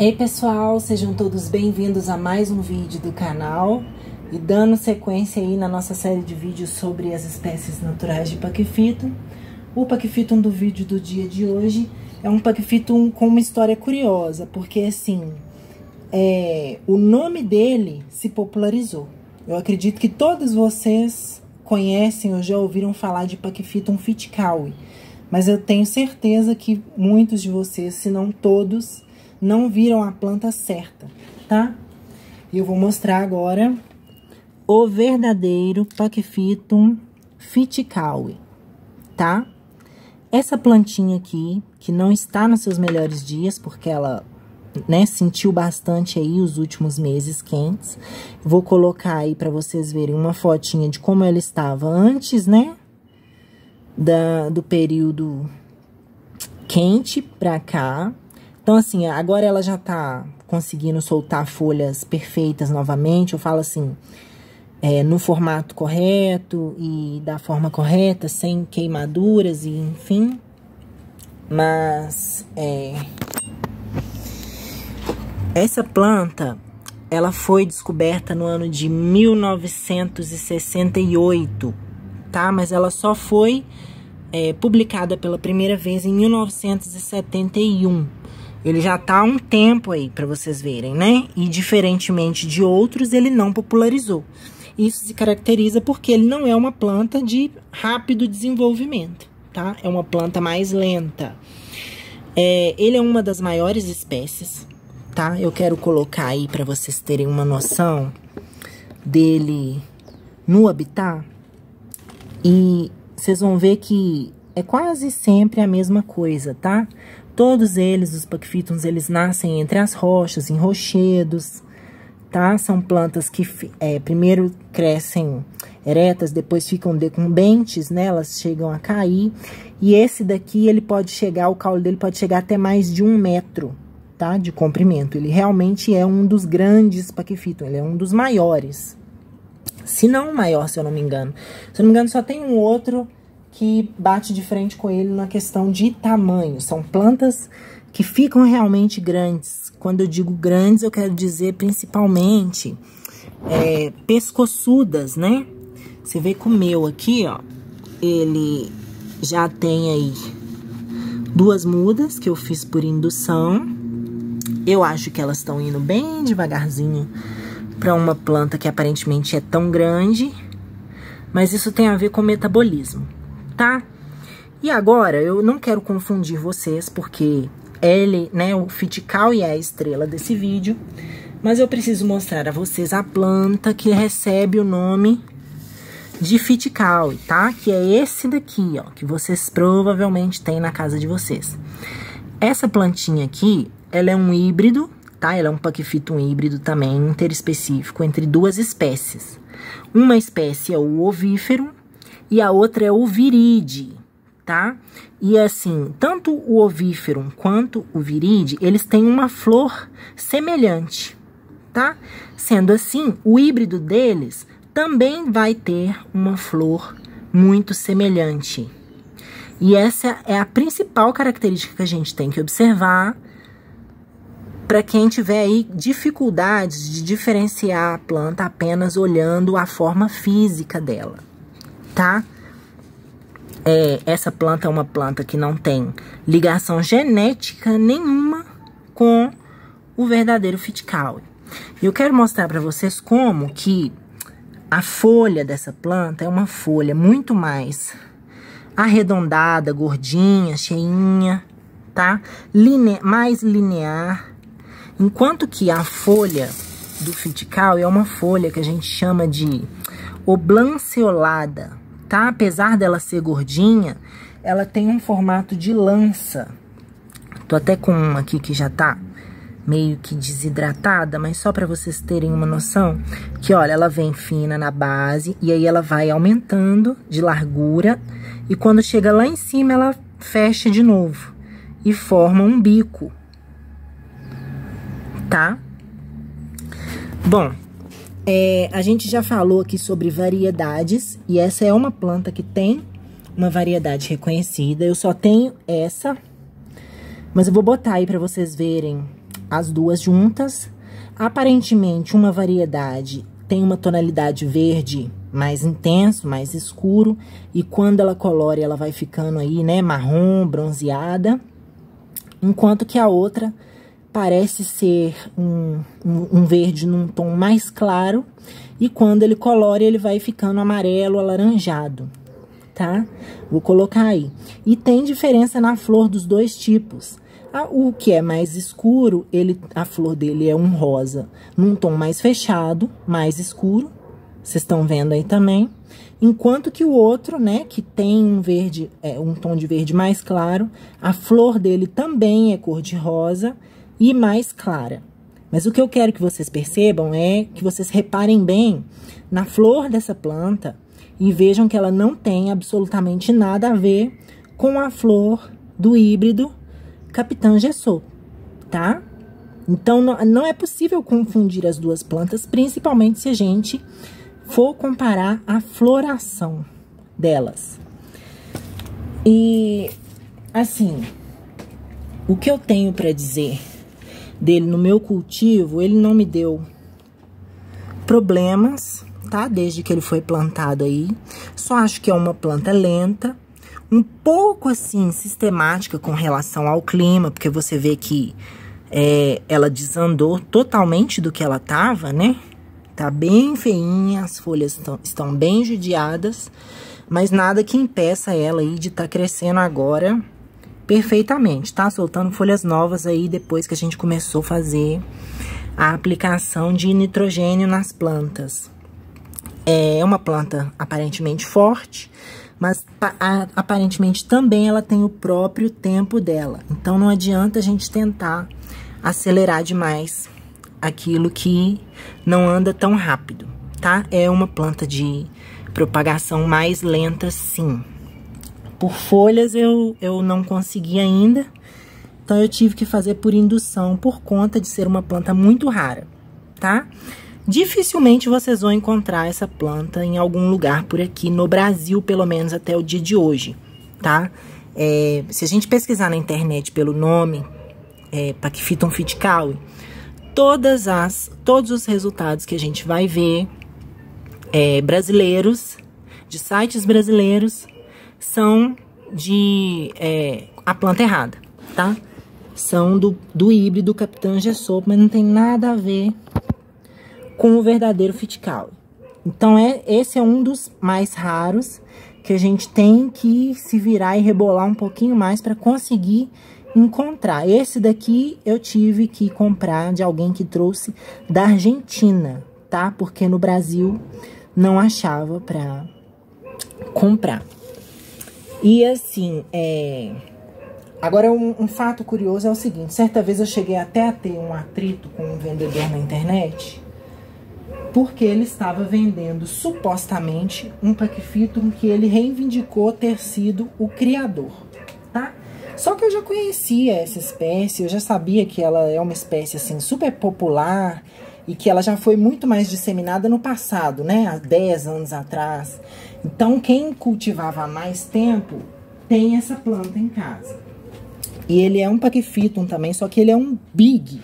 Ei pessoal, sejam todos bem-vindos a mais um vídeo do canal e dando sequência aí na nossa série de vídeos sobre as espécies naturais de Paquifitum. O Paquifitum do vídeo do dia de hoje é um Paquifitum com uma história curiosa, porque assim, o nome dele se popularizou. Eu acredito que todos vocês conhecem ou já ouviram falar de Paquifitum fitcaui, mas eu tenho certeza que muitos de vocês, se não todos, não viram a planta certa, tá? E eu vou mostrar agora o verdadeiro Paquifitum fitcaui, tá? Essa plantinha aqui, que não está nos seus melhores dias, porque ela, né, sentiu bastante aí os últimos meses quentes. Vou colocar aí para vocês verem uma fotinha de como ela estava antes, né, do período quente pra cá. Então, assim, agora ela já tá conseguindo soltar folhas perfeitas novamente. Eu falo assim, no formato correto e da forma correta, sem queimaduras e enfim. Mas, essa planta, ela foi descoberta no ano de 1968, tá? Mas ela só foi publicada pela primeira vez em 1971. Ele já tá há um tempo aí, para vocês verem, né? E diferentemente de outros, ele não popularizou. Isso se caracteriza porque ele não é uma planta de rápido desenvolvimento, tá? É uma planta mais lenta. Ele é uma das maiores espécies, tá? Eu quero colocar aí para vocês terem uma noção dele no habitat. E vocês vão ver que é quase sempre a mesma coisa, tá? Todos eles, os Paquifitums, eles nascem entre as rochas, em rochedos, tá? São plantas que primeiro crescem eretas, depois ficam decumbentes, né? Elas chegam a cair. E esse daqui, ele pode chegar, o caule dele pode chegar até mais de 1 metro, tá? De comprimento. Ele realmente é um dos grandes Paquifitum, ele é um dos maiores. Se não o maior, se eu não me engano. Se eu não me engano, só tem um outro que bate de frente com ele na questão de tamanho. São plantas que ficam realmente grandes. Quando eu digo grandes, eu quero dizer principalmente pescoçudas, né? Você vê que o meu aqui, ó, ele já tem aí 2 mudas que eu fiz por indução. Eu acho que elas estão indo bem devagarzinho para uma planta que aparentemente é tão grande, mas isso tem a ver com metabolismo, tá? E agora, eu não quero confundir vocês, porque ele, né, o fitcaui é a estrela desse vídeo, mas eu preciso mostrar a vocês a planta que recebe o nome de fitcaui, tá? Que é esse daqui, ó, que vocês provavelmente têm na casa de vocês. Essa plantinha aqui, ela é um híbrido, tá? Ela é um Paquifitum híbrido também, interespecífico, entre 2 espécies. Uma espécie é o ovífero e a outra é o viride, tá? E assim, tanto o ovífero quanto o viride, eles têm uma flor semelhante, tá? Sendo assim, o híbrido deles também vai ter uma flor muito semelhante. E essa é a principal característica que a gente tem que observar para quem tiver aí dificuldades de diferenciar a planta apenas olhando a forma física dela, tá? Essa planta é uma planta que não tem ligação genética nenhuma com o verdadeiro fitcaui. E eu quero mostrar para vocês como que a folha dessa planta é uma folha muito mais arredondada, gordinha, cheinha, tá? Mais linear. Enquanto que a folha do fitcaui é uma folha que a gente chama de oblanceolada, tá? Apesar dela ser gordinha, ela tem um formato de lança. Tô até com uma aqui que já tá meio que desidratada, mas só para vocês terem uma noção, que olha, ela vem fina na base e aí ela vai aumentando de largura e quando chega lá em cima ela fecha de novo e forma um bico, tá? Bom, a gente já falou aqui sobre variedades e essa é uma planta que tem uma variedade reconhecida. Eu só tenho essa, mas eu vou botar aí para vocês verem as duas juntas. Aparentemente, uma variedade tem uma tonalidade verde mais intenso, mais escuro, e quando ela colore, ela vai ficando aí, né, marrom, bronzeada, enquanto que a outra parece ser um verde num tom mais claro, e quando ele colore, ele vai ficando amarelo, alaranjado, tá? Vou colocar aí. E tem diferença na flor dos dois tipos. O que é mais escuro, a flor dele é um rosa num tom mais fechado, mais escuro. Vocês estão vendo aí também. Enquanto que o outro, né, que tem um verde, um tom de verde mais claro, a flor dele também é cor de rosa e mais clara. Mas o que eu quero que vocês percebam é que vocês reparem bem na flor dessa planta e vejam que ela não tem absolutamente nada a ver com a flor do híbrido Capitã Gessot, tá? Então, não é possível confundir as duas plantas, principalmente se a gente for comparar a floração delas. E, assim, o que eu tenho para dizer dele no meu cultivo, ele não me deu problemas, tá? Desde que ele foi plantado aí. Só acho que é uma planta lenta, um pouco, assim, sistemática com relação ao clima, porque você vê que ela desandou totalmente do que ela tava, né? Tá bem feinha, as folhas estão bem judiadas, mas nada que impeça ela aí de estar crescendo agora perfeitamente, tá? Soltando folhas novas aí depois que a gente começou a fazer a aplicação de nitrogênio nas plantas. É uma planta aparentemente forte, mas aparentemente também ela tem o próprio tempo dela. Então, não adianta a gente tentar acelerar demais aquilo que não anda tão rápido, tá? É uma planta de propagação mais lenta, sim. Por folhas eu não consegui ainda, então eu tive que fazer por indução, por conta de ser uma planta muito rara, tá? Dificilmente vocês vão encontrar essa planta em algum lugar por aqui, no Brasil, pelo menos até o dia de hoje, tá? Se a gente pesquisar na internet pelo nome, Pachyphyton fiticaui, todos os resultados que a gente vai ver, brasileiros, de sites brasileiros, são de a planta errada, tá? São do híbrido Capitã Gessot, mas não tem nada a ver com o verdadeiro fiticaui. Então, esse é um dos mais raros que a gente tem que se virar e rebolar um pouquinho mais para conseguir encontrar. Esse daqui eu tive que comprar de alguém que trouxe da Argentina, tá? Porque no Brasil não achava para comprar. E assim, agora um fato curioso é o seguinte: certa vez eu cheguei até a ter um atrito com um vendedor na internet, porque ele estava vendendo supostamente um Pachyphyton que ele reivindicou ter sido o criador, tá? Só que eu já conhecia essa espécie, eu já sabia que ela é uma espécie assim super popular e que ela já foi muito mais disseminada no passado, né? Há 10 anos atrás. Então, quem cultivava há mais tempo tem essa planta em casa. E ele é um Pachyphyton também, só que ele é um Big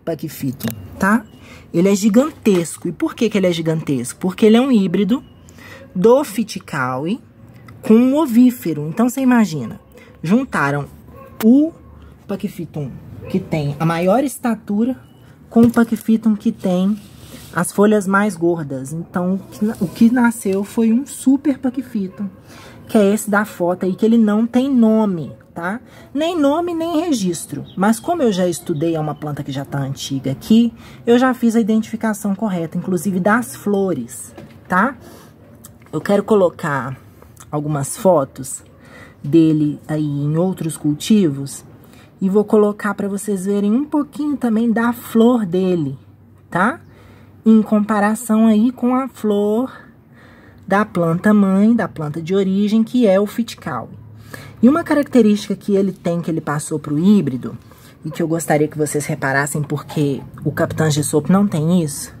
Pachyphyton, tá? Ele é gigantesco. E por que ele é gigantesco? Porque ele é um híbrido do fiticaui com um ovífero. Então, você imagina, juntaram o Pachyphyton que tem a maior estatura com o Pachyphyton que tem as folhas mais gordas. Então, o que nasceu foi um super Pachyphyton, que é esse da foto aí, que ele não tem nome, tá? Nem nome, nem registro. Mas como eu já estudei, é uma planta que já tá antiga aqui, eu já fiz a identificação correta, inclusive das flores, tá? Eu quero colocar algumas fotos dele aí em outros cultivos e vou colocar para vocês verem um pouquinho também da flor dele, tá? Em comparação aí com a flor da planta mãe, da planta de origem, que é o fiticaui. E uma característica que ele tem, que ele passou para o híbrido, e que eu gostaria que vocês reparassem, porque o Capitã Gessot não tem isso.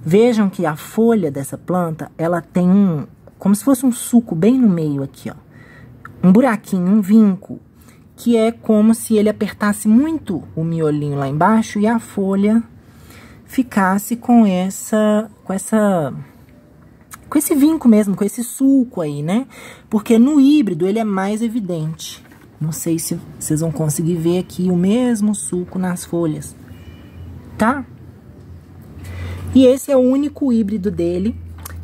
Vejam que a folha dessa planta, ela tem como se fosse um suco bem no meio aqui, ó. Um buraquinho, um vinco, que é como se ele apertasse muito o miolinho lá embaixo e a folha ficasse com esse vinco mesmo, com esse sulco aí, né? Porque no híbrido ele é mais evidente. Não sei se vocês vão conseguir ver aqui o mesmo sulco nas folhas, tá? E esse é o único híbrido dele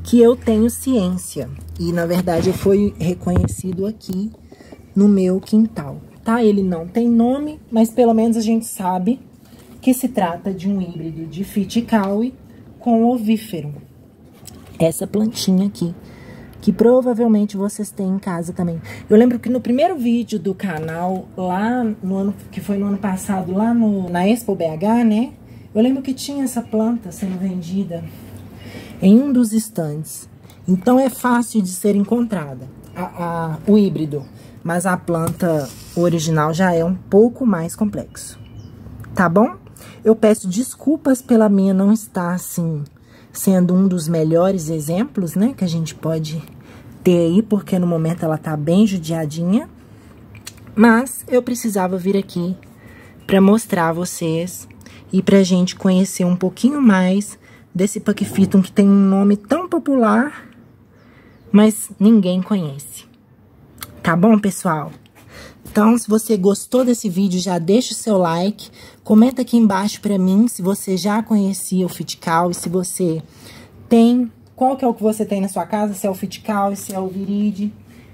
que eu tenho ciência. E, na verdade, foi reconhecido aqui no meu quintal, tá? Ele não tem nome, mas pelo menos a gente sabe que se trata de um híbrido de Phytcalli com ovífero. Essa plantinha aqui, que provavelmente vocês têm em casa também. Eu lembro que no primeiro vídeo do canal, lá no ano, que foi no ano passado, lá na Expo BH, né? Eu lembro que tinha essa planta sendo vendida em um dos estandes. Então é fácil de ser encontrada, o híbrido. Mas a planta original já é um pouco mais complexo. Tá bom? Eu peço desculpas pela minha não estar, assim, sendo um dos melhores exemplos, né? Que a gente pode ter aí, porque no momento ela tá bem judiadinha. Mas eu precisava vir aqui pra mostrar a vocês e pra gente conhecer um pouquinho mais desse Pachyphyton que tem um nome tão popular, mas ninguém conhece. Tá bom, pessoal? Então, se você gostou desse vídeo, já deixa o seu like. Comenta aqui embaixo pra mim se você já conhecia o Phytcalli, se você tem... Qual que é o que você tem na sua casa? Se é o Phytcalli, se é o Viride,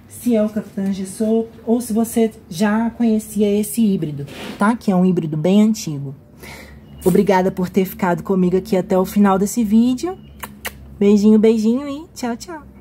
se é o Capitã Gessoto, ou se você já conhecia esse híbrido, tá? Que é um híbrido bem antigo. Obrigada por ter ficado comigo aqui até o final desse vídeo. Beijinho, beijinho e tchau, tchau.